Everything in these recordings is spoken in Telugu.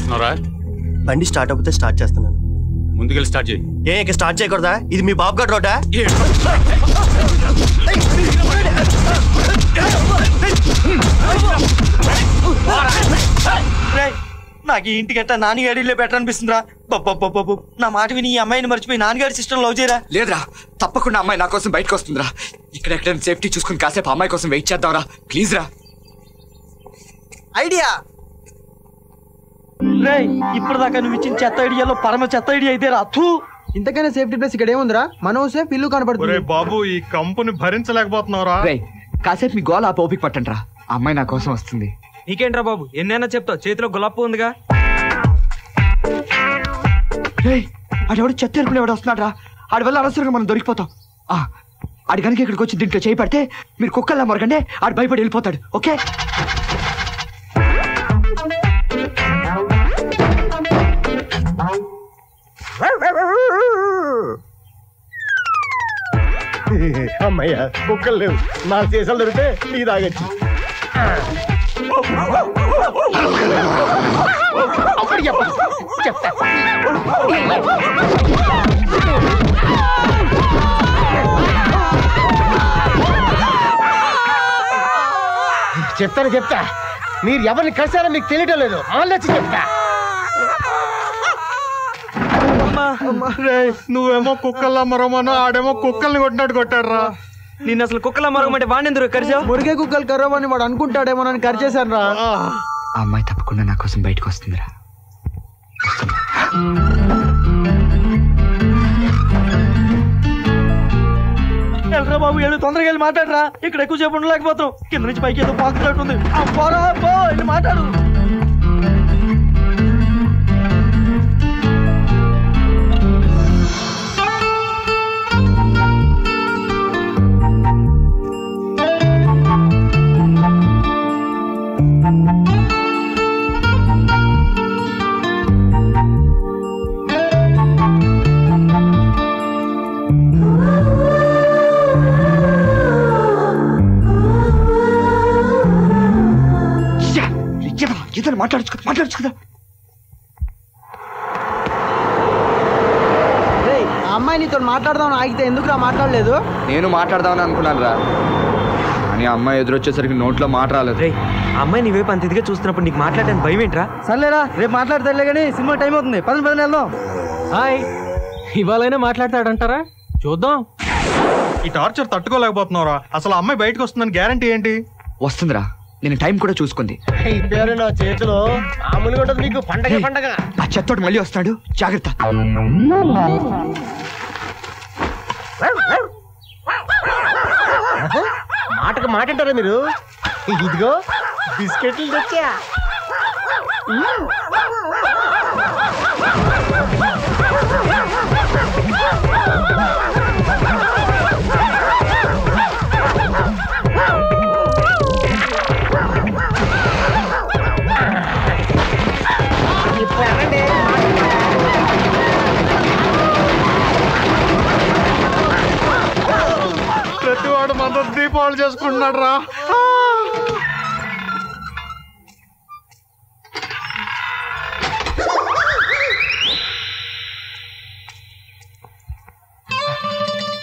చేస్తున్నారా? బండి స్టార్ట్ అవుతే స్టార్ట్ చేస్తున్నాను. ముందుకెళ్ళి స్టార్ట్ చేయి. ఇక స్టార్ట్ చేయకూడదా? ఇది మీ బాబు గారు రోడ్డా? నాకు ఈ ఇంటికి ఎట్టా నాన్నగారిలో బెటర్ అనిపిస్తుందిరా. నా మాట విని ఈ అమ్మాయిని మర్చిపోయి నాన్నగారి సిస్టమ్ లవ్ చేయరా? లేదురా, తప్పకుండా అమ్మాయి నా కోసం బయటకు వస్తుందిరా. ఇక్కడ సేఫ్టీ చూసుకుని కాసేపు అమ్మాయి కోసం వెయిట్ చేద్దాంరా, ప్లీజ్ రా. ఐడియా రే, ఇప్పుడు దాకా నువ్వు ఇచ్చిన చెత్త ఐడియాలో పరమ చెత్త ఐడియా అయితే రాదు. ఇంతకైనా సేఫ్టీ ప్లేస్ ఇక్కడ ఏముందిరా? మనం సేఫ్, ఇల్లు కనపడుతుంది. బాబు, ఈ కంపెనీ భరించలేకపోతున్నావురా. కాసేపు మీ గోల ఓపిక పట్టండి రా, అమ్మాయి నా కోసం వస్తుంది. నీకేంట్రా బాబు, ఎన్నైనా చెప్తావు, చేతిలో గులాబ్ ఉందిగా. ఆడెవడు చెత్త ఎరుకుని ఎవడు వస్తున్నాడు రా, ఆడి వల్ల అనవసరంగా మనం దొరికిపోతాం. ఆడి కనుక ఇక్కడికి వచ్చి దీంట్లో చేయి పడితే మీరు కుక్కల్లా మరకండి, ఆడు భయపడి వెళ్ళిపోతాడు. ఓకే, అమ్మయ్యా, కుక్కలు లేవు. 4 సీసాలు దొరికితే టీ తాగొచ్చు. అప్పుడు చెప్తా. చెప్తా. మీరు ఎవరిని కలిసారో మీకు తెలియడం లేదు. ఆలోచి చెప్తా. నువ్వేమో కుక్కల్లా మరమను, ఆడేమో కుక్కల్ని కొట్టినట్టు కొట్టాడు రా. నిన్ను అసలు కుక్కలా మరగమంటే వాడిని ఎందుకు కరిచావు? మురిగే కుక్కలు కర్రవని వాడు అనుకుంటాడేమోనని కరిచేశాను రా. ఆ అమ్మాయి తప్పకుండా నా కోసం బయటకు వస్తుందిరా. వెళ్ళరా బాబు, ఏడు తొందరగా వెళ్ళి మాట్లాడరా. ఇక్కడ ఎక్కువ సేపు ఉండలేకపోతాం. కింద నుంచి పైకి ఏదో పాకుతున్నట్టుంది. వెళ్ళి మాట్లాడు. మాట్లాడచ్చు కదా. అమ్మాయి నీతో మాట్లాడదామని ఆగితే ఎందుకు రా మాట్లాడలేదు? నేను మాట్లాడదామని అనుకున్నాను రా, కానీ అమ్మాయి ఎదురొచ్చేసరికి నోట్లో మాట రాలేదు. అమ్మాయి నీ వైపు అంత ఇదిగా చూస్తున్నప్పుడు నీకు మాట్లాడడానికి భయం ఏంట్రా? సర్లేరా, రేపు మాట్లాడతాడులే కానీ సినిమా టైం అవుతుంది. పదని వెళ్దాం. హాయ్, ఇవాళైనా మాట్లాడతాడంటారా? చూద్దాం. ఈ టార్చర్ తట్టుకోలేకపోతున్నావురా. అసలు అమ్మాయి బయటకు వస్తుందని గ్యారంటీ ఏంటి? వస్తుందిరా, నేను టైం కూడా చూసుకుంది. నా చేతిలో మామూలుగా ఉంటుంది నీకు. పండగ ఆ చెత్తోడు మళ్ళీ వస్తాడు, జాగ్రత్త. మాటకు మాట అంటారా మీరు? ఇదిగో బిస్కెట్లు తెచ్చా. ప్రతివాడు మన దీపావళి చేసుకుంటున్నాడు రా.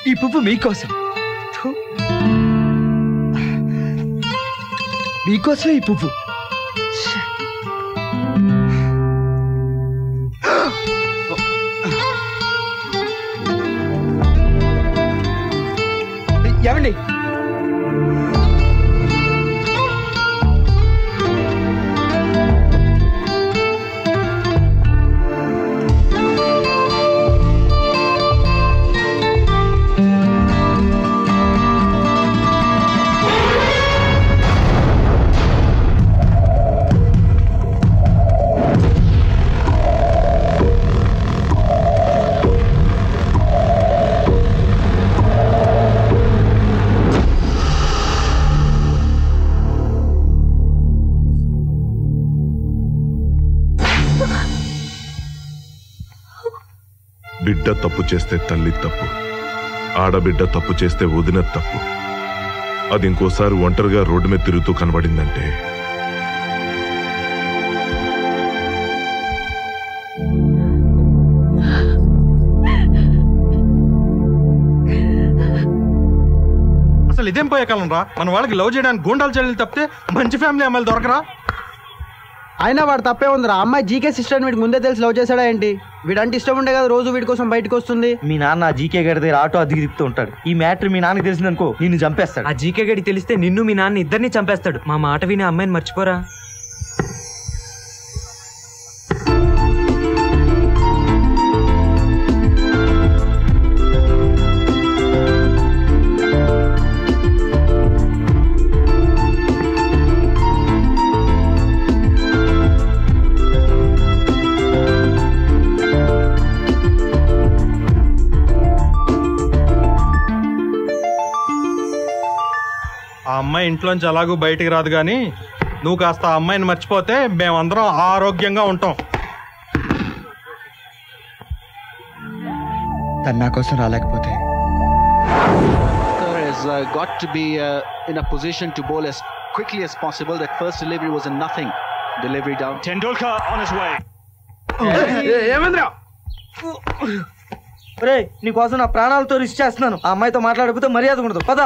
ఈ పువ్వు మీకోసం, మీకోసమే ఈ పువ్వు. ఏమండి, బిడ్డ తప్పు చేస్తే తల్లి తప్పు, ఆడబిడ్డ తప్పు చేస్తే వదిన తప్పు. అది ఇంకోసారి ఒంటరిగా రోడ్డు మీద తిరుగుతూ కనబడిందంటే అసలు ఇదేం పోయే కాలం రా. మన వాళ్ళకి లవ్ చేయడానికి గూండాలు చెల్లెలు తప్పితే మంచి ఫ్యామిలీ అమ్మాయిలు దొరకరా. అయినా వాడు తప్పే ఉందిరా. అమ్మాయి జీకే సిస్టర్ అని వీడికి ముందే తెలిసి లవ్ చేశాడా ఏంటి? వీడంటే ఇష్టం ఉండే కదా రోజు వీడి కోసం బయటకు వస్తుంది. మీ నాన్న జీకే గడి దగ్గర ఆటో అద్దెకి తిప్పుతూ ఉంటాడు. ఈ మ్యాటర్ మీ నాన్నకి తెలిసిందనుకో నిన్ను చంపేస్తాడు. ఆ జీకే గడి తెలిస్తే నిన్ను మీ నాన్న ఇద్దరిని చంపేస్తాడు. మా మాట విని అమ్మాయిని మర్చిపోరా. ఆ అమ్మాయి ఇంట్లోంచి అలాగూ బయటికి రాదు కానీ నువ్వు కాస్త ఆ అమ్మాయిని మర్చిపోతే మేమందరం ఆరోగ్యంగా ఉంటాం. తను నా కోసం రాలేకపోతే has got to be in a position to bowl as quickly as possible. That first delivery was a nothing delivery down. Tendulkar on his way. రే నీకోసం నా ప్రాణాలతో రిస్క్ చేస్తున్నాను. ఆ అమ్మాయితో మాట్లాడకపోతే మర్యాద ఉండదు. పద.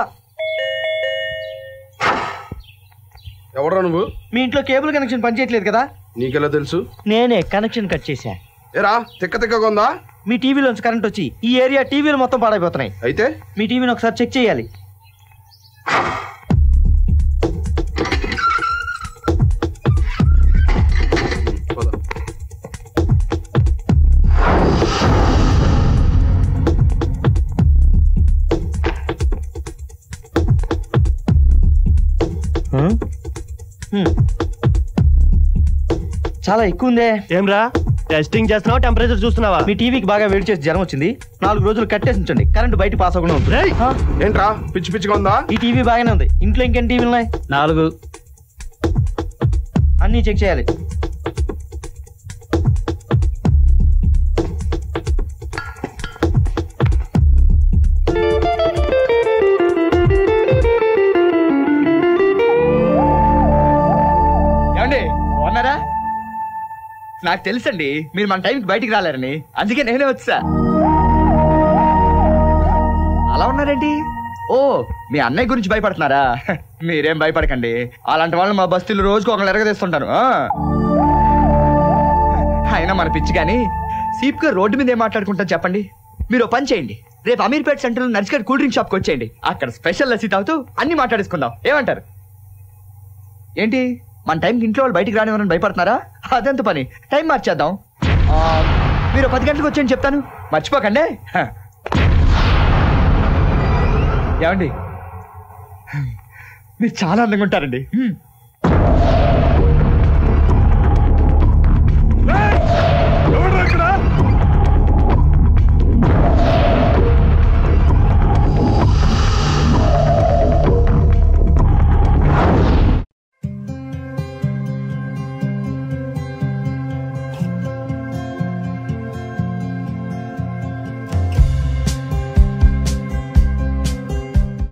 ఎవరా నువ్వు? మీ ఇంట్లో కేబుల్ కనెక్షన్ పనిచేయట్లేదు కదా? నీకెలా తెలుసు? నేనే కనెక్షన్ కట్ చేశా. ఏరా తిక్కగా ఉందా? మీ టీవీలోంచి కరెంట్ వచ్చి ఈ ఏరియా టీవీలు మొత్తం పాడైపోతున్నాయి. అయితే మీ టీవీని ఒకసారి చెక్ చేయాలి. చాలా ఎక్కువ ఉందే. ఏమ్రా టెస్టింగ్ చేస్తున్నావా టెంపరేచర్ చూస్తున్నావా? మీ టీవీకి బాగా వేడి చేసి జ్వరం వచ్చింది. 4 రోజులు కట్టేసి ఉంచండి. కరెంట్ బయట పాస్ అవ్వకుండా ఉంటుంది. ఏంట్రా పిచ్చి పిచ్చిగా ఉందా? ఈ టీవీ బాగానే ఉంది. ఇంట్లో ఇంకెన్ని టీవీలు ఉన్నాయి? 4. అన్నీ చెక్ చేయాలి. ఏమండి బాగున్నారా? నాకు తెలుసండి మీరు మన టైంకి బయటికి రాలేరని, అందుకే నేనే వచ్చా. అలా ఉన్నారేంటి? ఓ మీ అన్నయ్య గురించి భయపడుతున్నారా? మీరేం భయపడకండి. అలాంటి వాళ్ళు మా బస్తీలు రోజుకు ఒకళ్ళు ఎరగదీస్తుంటారు. అయినా మన పిచ్చి కానీ సీప్గా రోడ్డు మీద ఏం మాట్లాడుకుంటాం చెప్పండి. మీరు పని చేయండి, రేపు అమీర్పేట సెంటర్లో నర్సిగడ్ కూల్ డ్రింక్ షాప్కి వచ్చేయండి. అక్కడ స్పెషల్ లస్సీ తాగుతూ అన్ని మాట్లాడేసుకుందాం. ఏమంటారు? ఏంటి మన టైంకి ఇంట్లో వాళ్ళు బయటికి రానివ్వరని భయపడుతున్నారా? అదెంత పని, టైం మార్చేద్దాం. మీరు 10 గంటలకు వచ్చేయండి చెప్తాను, మర్చిపోకండి. ఏమండి మీరు చాలా అందంగా ఉంటారండి.